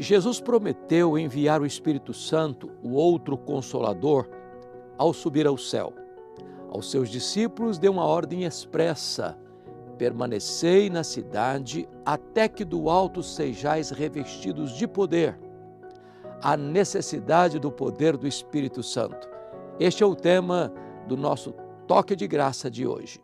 Jesus prometeu enviar o Espírito Santo, o outro Consolador, ao subir ao céu. Aos seus discípulos deu uma ordem expressa: permanecei na cidade até que do alto sejais revestidos de poder. A necessidade do poder do Espírito Santo. Este é o tema do nosso Toque de Graça de hoje.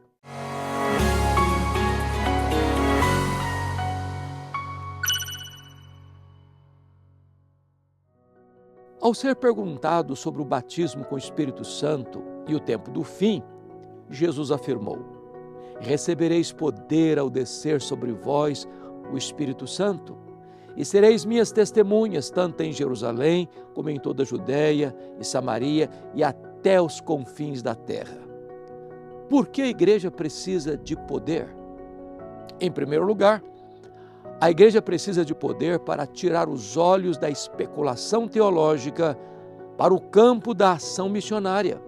Ao ser perguntado sobre o batismo com o Espírito Santo e o tempo do fim, Jesus afirmou: recebereis poder ao descer sobre vós o Espírito Santo, e sereis minhas testemunhas, tanto em Jerusalém, como em toda a Judéia e Samaria e até os confins da terra. Por que a igreja precisa de poder? Em primeiro lugar, a igreja precisa de poder para tirar os olhos da especulação teológica para o campo da ação missionária.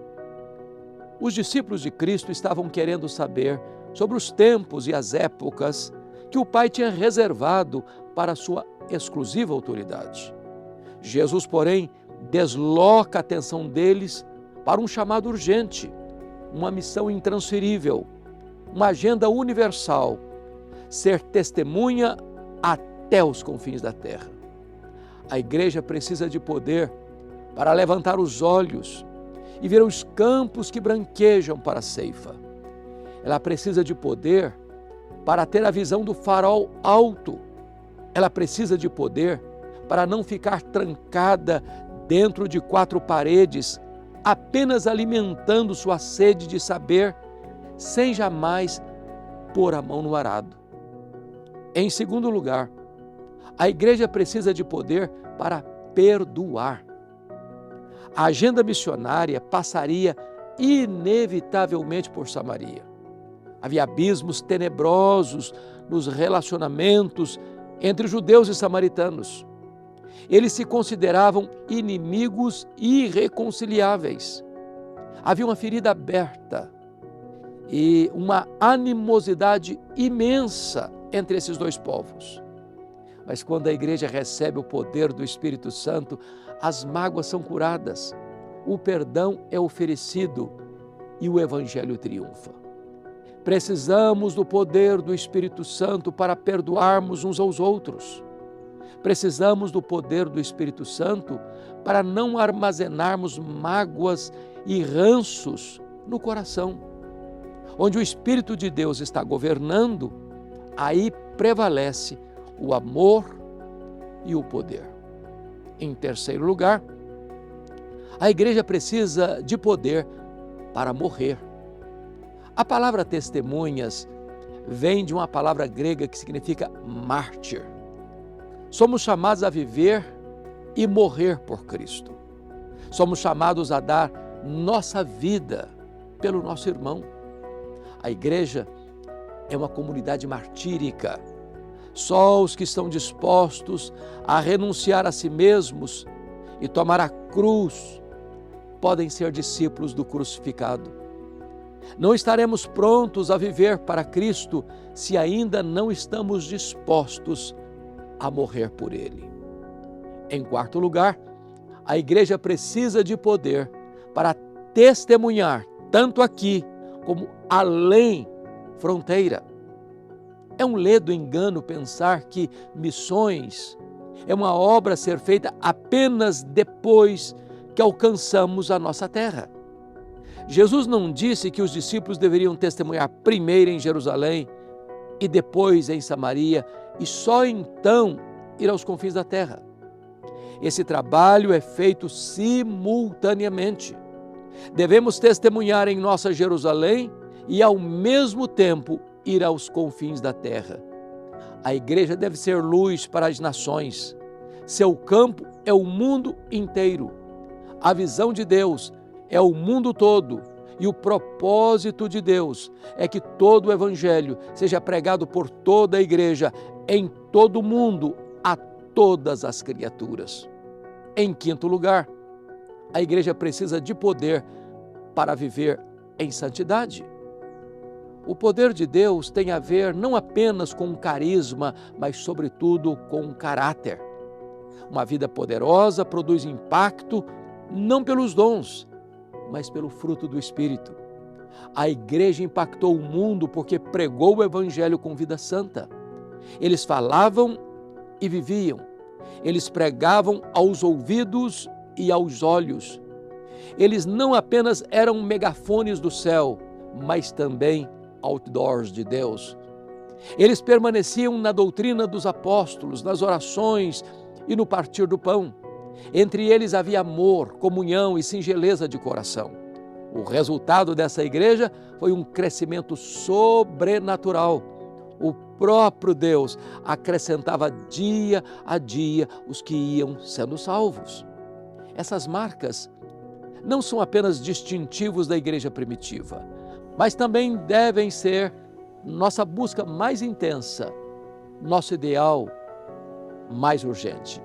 Os discípulos de Cristo estavam querendo saber sobre os tempos e as épocas que o Pai tinha reservado para a sua exclusiva autoridade. Jesus, porém, desloca a atenção deles para um chamado urgente, uma missão intransferível, uma agenda universal: ser testemunha até os confins da terra. A igreja precisa de poder para levantar os olhos e ver os campos que branquejam para a ceifa. Ela precisa de poder para ter a visão do farol alto. Ela precisa de poder para não ficar trancada dentro de quatro paredes, apenas alimentando sua sede de saber, sem jamais pôr a mão no arado. Em segundo lugar, a igreja precisa de poder para perdoar. A agenda missionária passaria inevitavelmente por Samaria. Havia abismos tenebrosos nos relacionamentos entre judeus e samaritanos. Eles se consideravam inimigos irreconciliáveis. Havia uma ferida aberta e uma animosidade imensa entre esses dois povos. Mas quando a igreja recebe o poder do Espírito Santo, as mágoas são curadas, o perdão é oferecido e o Evangelho triunfa. Precisamos do poder do Espírito Santo para perdoarmos uns aos outros. Precisamos do poder do Espírito Santo para não armazenarmos mágoas e ranços no coração. Onde o Espírito de Deus está governando, aí prevalece o amor e o poder. Em terceiro lugar, a igreja precisa de poder para morrer. A palavra testemunhas vem de uma palavra grega que significa mártir. Somos chamados a viver e morrer por Cristo. Somos chamados a dar nossa vida pelo nosso irmão. A igreja é uma comunidade martírica. Só os que estão dispostos a renunciar a si mesmos e tomar a cruz podem ser discípulos do crucificado. Não estaremos prontos a viver para Cristo se ainda não estamos dispostos a morrer por Ele. Em quarto lugar, a igreja precisa de poder para testemunhar, tanto aqui como além fronteira. É um ledo engano pensar que missões é uma obra a ser feita apenas depois que alcançamos a nossa terra. Jesus não disse que os discípulos deveriam testemunhar primeiro em Jerusalém e depois em Samaria e só então ir aos confins da terra. Esse trabalho é feito simultaneamente. Devemos testemunhar em nossa Jerusalém e ao mesmo tempo ir aos confins da terra. A igreja deve ser luz para as nações. Seu campo é o mundo inteiro. A visão de Deus é o mundo todo e o propósito de Deus é que todo o evangelho seja pregado por toda a igreja em todo o mundo a todas as criaturas. Em quinto lugar, a igreja precisa de poder para viver em santidade. O poder de Deus tem a ver não apenas com o carisma, mas sobretudo com o caráter. Uma vida poderosa produz impacto não pelos dons, mas pelo fruto do Espírito. A igreja impactou o mundo porque pregou o Evangelho com vida santa. Eles falavam e viviam. Eles pregavam aos ouvidos e aos olhos. Eles não apenas eram megafones do céu, mas também outdoors de Deus. Eles permaneciam na doutrina dos apóstolos, nas orações e no partir do pão. Entre eles havia amor, comunhão e singeleza de coração. O resultado dessa igreja foi um crescimento sobrenatural. O próprio Deus acrescentava dia a dia os que iam sendo salvos. Essas marcas não são apenas distintivos da igreja primitiva, mas também devem ser nossa busca mais intensa, nosso ideal mais urgente.